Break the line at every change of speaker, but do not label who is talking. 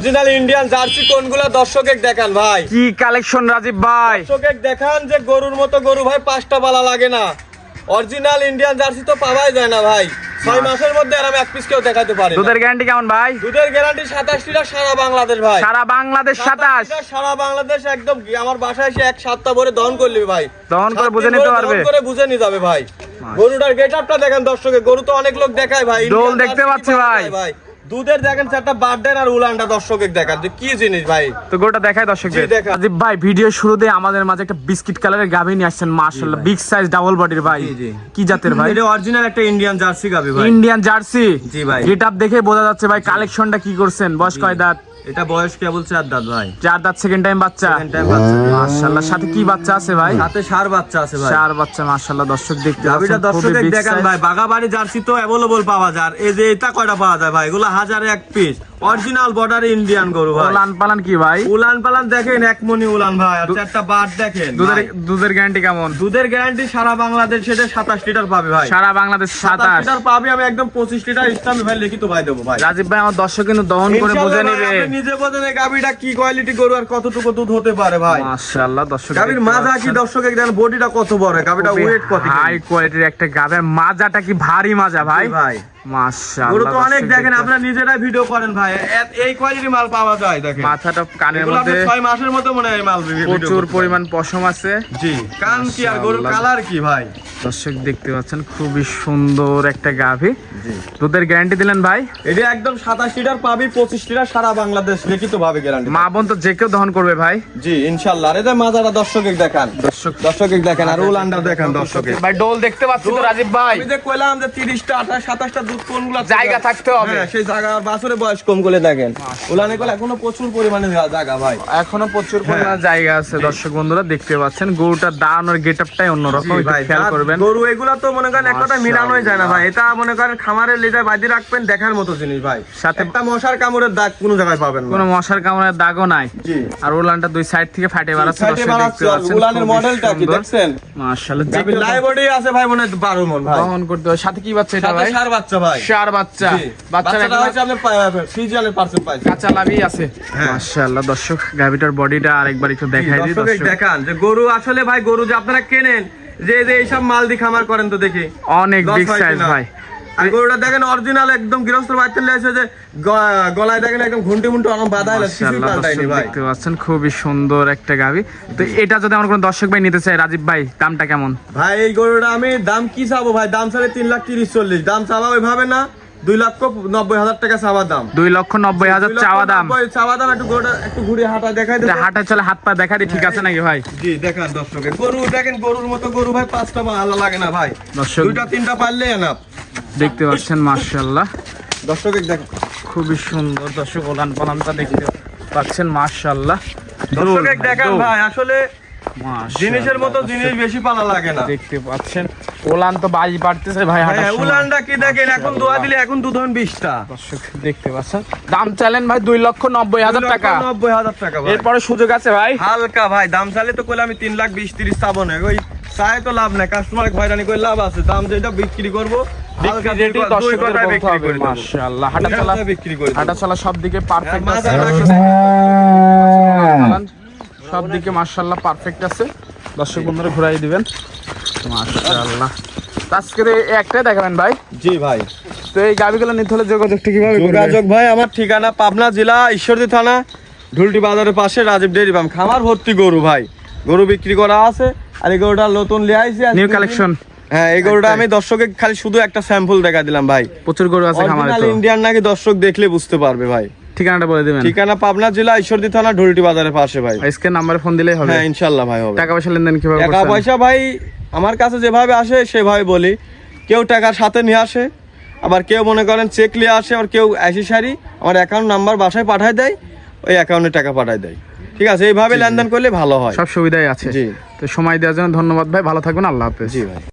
Original Indian jersey কোনগুলো দর্শকে দেখান ভাই।
কি কালেকশন রাজীব ভাই,
দর্শকে দেখান যে গরুর মতো গরু ভাই 5টা বালা লাগে না। অরিজিনাল ইন্ডিয়ান জার্সি তো পাওয়াই যায় না ভাই। 6 মাসের মধ্যে আর আমি এক পিস কেউ দেখাতে পারি।
দুধের গ্যারান্টি কেমন ভাই?
দুধের গ্যারান্টি 27 লিটার সারা বাংলাদেশ ভাই।
সারা বাংলাদেশ 27
লিটার সারা বাংলাদেশ একদম আমার বাসায় এসে এক সপ্তাহ ভরে দহন করলি ভাই।
দহন করে বুঝে নিতে পারবে।
দহন করে বুঝে নিয়ে যাবে ভাই। গরুটার গেটআপটা দেখেন দর্শকে, গরু তো অনেক লোক দেখায় ভাই।
দোল দেখতে পাচ্ছি ভাই।
দুধের দেখেন চারটা বার্ডেন আর উলানটা দর্শকে দেখান যে কি জিনিস ভাই।
তো গোটা দেখায় দর্শকদের। রাজীব ভাই ভিডিও শুরুতে আমাদের মাঝে একটা বিস্কিট কালারের গাভী নিয়ে আসছেন, মাশাআল্লাহ বিগ সাইজ ডাবল বডির ভাই। কি জাতের ভাই?
এটা অরিজিনাল একটা ইন্ডিয়ান জার্সি গাভী ভাই।
Indian jersey.
জি ভাই।
গেটআপ দেখে বোঝা যাচ্ছে ভাই কালেকশনটা কি করছেন। বয়স কয় দাঁত?
এটা বয়স কেবল 4 দাঁত ভাই।
4 দাঁত, সেকেন্ড টাইম বাচ্চা। মাশাআল্লাহ, সাথে কি বাচ্চা আছে ভাই?
সাথে ষাঁড় বাচ্চা আছে ভাই।
ষাঁড় বাচ্চা মাশাআল্লাহ দর্শক দেখতে পাচ্ছেন।
গাভীটা দর্শকে দেখেন ভাই, বাগাবাড়ি জার্সি তো अवेलेबल পাওয়া যায়। এই যে এটা কয়টা পাওয়া যায় ভাই, এগুলো হাজারে এক পিস। অরিজিনাল বর্ডার ইন্ডিয়ান গরু ভাই।
উলান পালান কি ভাই?
উলান পালান দেখেন এক মনি উলান ভাই, আর চারটা বাট দেখেন।
দুধের গ্যারান্টি কেমন?
দুধের গ্যারান্টি সারা বাংলাদেশ সেটা 27 লিটার পাবে ভাই।
সারা বাংলাদেশ 27
লিটার পাবে। আমি একদম 25 লিটার ইসলামী ভাই লিখিত ভাই দেবো ভাই।
রাজীব ভাই আমার দর্শক কিন্তু দহন করে বুঝে নেবে।
আপনি নিজে বোঝেন এই গাভীটা কি কোয়ালিটি গরু আর কতটুকু দুধ হতে পারে ভাই।
মাশাআল্লাহ দর্শক,
গাভীর মাজা কি দর্শক দেখেন, বডিটা কত বড়, গাভীটা ওয়েট কত,
হাই কোয়ালিটির একটা গাভীর মাজাটা কি ভারী মাজা ভাই।
ভাই
মাশাআল্লাহ
গরু তো অনেক দেখেন, আপনারা নিজেরাই ভিডিও করেন ভাই। এই কোয়ালিটি মাল পাওয়া যায় দেখেন।
মাথাটা কানের মধ্যে
6 মাসের মতো মনে হয় মাল
প্রচুর পরিমাণ পশম আছে।
জি, কান কি আর গরুর কালার কি ভাই।
দর্শক দেখতে পাচ্ছেন খুবই সুন্দর একটা গাভী।
জি,
দুধের গ্যারান্টি দিলেন ভাই?
এটা একদম 27 লিটার পাবি, 25 লিটার সারা বাংলাদেশ লিখিত ভাবে গ্যারান্টি।
মা বোন তো যে কেউ দহন করবে ভাই।
জি ইনশাআল্লাহ। আর এটা মাজাটা দর্শকে দেখান, দর্শকে দেখেন, আর উলানটা দেখেন দর্শকে
ভাই। ডোল দেখতে পাচ্ছি তো রাজীব ভাই।
আমি যে কইলাম যে 30টা 28 27টা দুধ কোনগুলো
জায়গা থাকতে হবে।
হ্যাঁ, সেই জায়গা বাছুরে বয়স কম করে দেখেন। উলানে কল এখনো প্রচুর পরিমাণে জায়গা ভাই,
এখনো প্রচুর পরিমাণে জায়গা আছে। দর্শক বন্ধুরা দেখতে পাচ্ছেন গরুটার দান আর গেটআপটাই অন্যরকম, একটু খেয়াল করবেন।
গরু এগুলা তো মনে করেন একটা মিলানোই যায় না ভাই। এটা মনে করেন খামারের লেজায় বাঁধি রাখবেন, দেখার মতো জিনিস ভাই। সাথে একটা মশার কামড়ের দাগ কোনো জায়গায় পাবেন না,
কোনো মশার কামড়ের দাগও নাই। জি, আর উলানটা দুই সাইড থেকে ফাটে বেরাচ্ছে।
উলানের মডেলটা কি দেখছেন?
মাশাআল্লাহ,
যে লাইভ বডি আছে ভাই, মনে হয় 12 মণ ভাই।
দহন করতে হয়। সাথে কি বাচ্চা এটা ভাই?
ষাঁড় বাচ্চা ভাই।
ষাঁড় বাচ্চা।
বাচ্চাটা হচ্ছে আপনি ফিজিয়ালের পার্সেন্ট পাইছেন,
কাঁচা লাভই আছে। মাশাআল্লাহ দর্শক, গাভীটার বডিটা আরেকবার একটু দেখাই দিই
দর্শক। দেখান যে গরু আসলে ভাই, গরু যে আপনারা কেনেন যে এইসব মাল দিয়ে খামার করেন তো দেখি
অনেক বিগ সাইজ ভাই।
আর গরুটা দেখেন অরিজিনাল একদম গৃহস্থ বাচ্চা লেগেছে, যে গলায় দেখেন একদম ঘুন্টি মুন্টি অনেক বাঁধা আছে, কিছুই পাল্টায়নি ভাই।
দেখতে পাচ্ছেন খুবই সুন্দর একটা গাভী। তো এটা যদি আমার কোনো দর্শক ভাই নিতে চায় রাজীব ভাই, দামটা কেমন?
ভাই এই গরুটা আমি দাম কি চাবো ভাই, দাম চাইলে 3,30,40,000 দাম চাওয়া ওইভাবে না, 2,90,000 টাকা চাওয়া দাম।
2,90,000 চাওয়া দাম।
চাওয়া দাম। একটু গরুটা একটু ঘুরে হাঁটা দেখাই দিই,
হাঁটা চলে হাত পা দেখাই দিই, ঠিক আছে নাকি ভাই?
জি দেখান দর্শকের গরু দেখেন, গরুর মতো গরু ভাই 5টা ভালো লাগে না ভাই,
দর্শক
2টা 3টা পারলে না।
দেখতে পাচ্ছেন মাশাআল্লাহ
দর্শকের দেখেন
খুবই সুন্দর। দর্শক ওলান পালানটা দেখতে পাচ্ছেন মাশাআল্লাহ।
দর্শকের দেখেন ভাই, আসলে জিনিসের মতো জিনিস বেশি পালা লাগে না।
দেখতে পাচ্ছেন ওলান তো বাজি পারতেছে ভাই।
উলানটা কি দেখেন, এখন দোয়া দিলে এখন দুধ হন 20টা।
দর্শক দেখতে পাচ্ছেন দাম চাইলেন ভাই 2,90,000 টাকা।
90,000 টাকা ভাই।
এরপরে সুযোগ আছে ভাই
হালকা ভাই, দাম চাইলে তো কইলে আমি 3,20,30 চাবো না, ওই চাই তো লাভ নাই, কাস্টমার হয়রানি করে লাভ আছে। দাম যেটা বিক্রি করবো
সব দিকে পারফেক্ট আছে, সব দিকে মাশাআল্লাহ পারফেক্ট আছে। দর্শক বন্ধুরা ঘুরাই দিবেন মাশাআল্লাহ। আজকে একটাই দেখাবেন ভাই?
জি ভাই।
তো এই গাবিগুলো নিতে হলে যোগাযোগটা কিভাবে করবেন?
যোগাযোগ ভাই আমার ঠিকানা পাবনা জেলা ঈশ্বরদী থানা ঢুলটি বাজারের পাশে রাজীব ডেইরি ফার্ম। খামার ভর্তি গরু ভাই, গরু বিক্রি করা আছে। আর এই গরুটা নতুন লিয়ে আইছি,
নিউ কালেকশন।
হ্যাঁ, এই গরুটা আমি দর্শককে খালি শুধু একটা স্যাম্পল দেখা দিলাম ভাই।
প্রচুর গরু আছে খামারে, তো
ইন্ডিয়ান নাকি দর্শক দেখলে বুঝতে পারবে ভাই।
ঠিকানাটা বলে দিবেন?
ঠিকানা পাবনা জেলা ঈশ্বরদী থানা ঢুলটি বাজারের পাশে ভাই।
আজকে নাম্বারে ফোন দিলেই হবে?
হ্যাঁ ইনশাআল্লাহ ভাই হবে।
টাকা পয়সা লেনদেন কিভাবে করছেন?
টাকা পয়সা ভাই আমার কাছে যেভাবে আসে সেভাবে বলি। কেউ টাকার সাথে নিয়ে আসে, আবার কেউ মনে করেন চেক নিয়ে আসে, আর কেউ আসি সারি আমার অ্যাকাউন্ট নাম্বার বাসায় পাঠায় দেয়, ওই অ্যাকাউন্টে টাকা পাঠায় দেয়। ঠিক আছে, এইভাবে লেনদেন করলে ভালো হয়,
সব সুবিধাই আছে।
জি।
তো সময় দেওয়ার জন্য ধন্যবাদ ভাই, ভালো থাকবেন, আল্লাহ হাফেজ।
জি ভাই।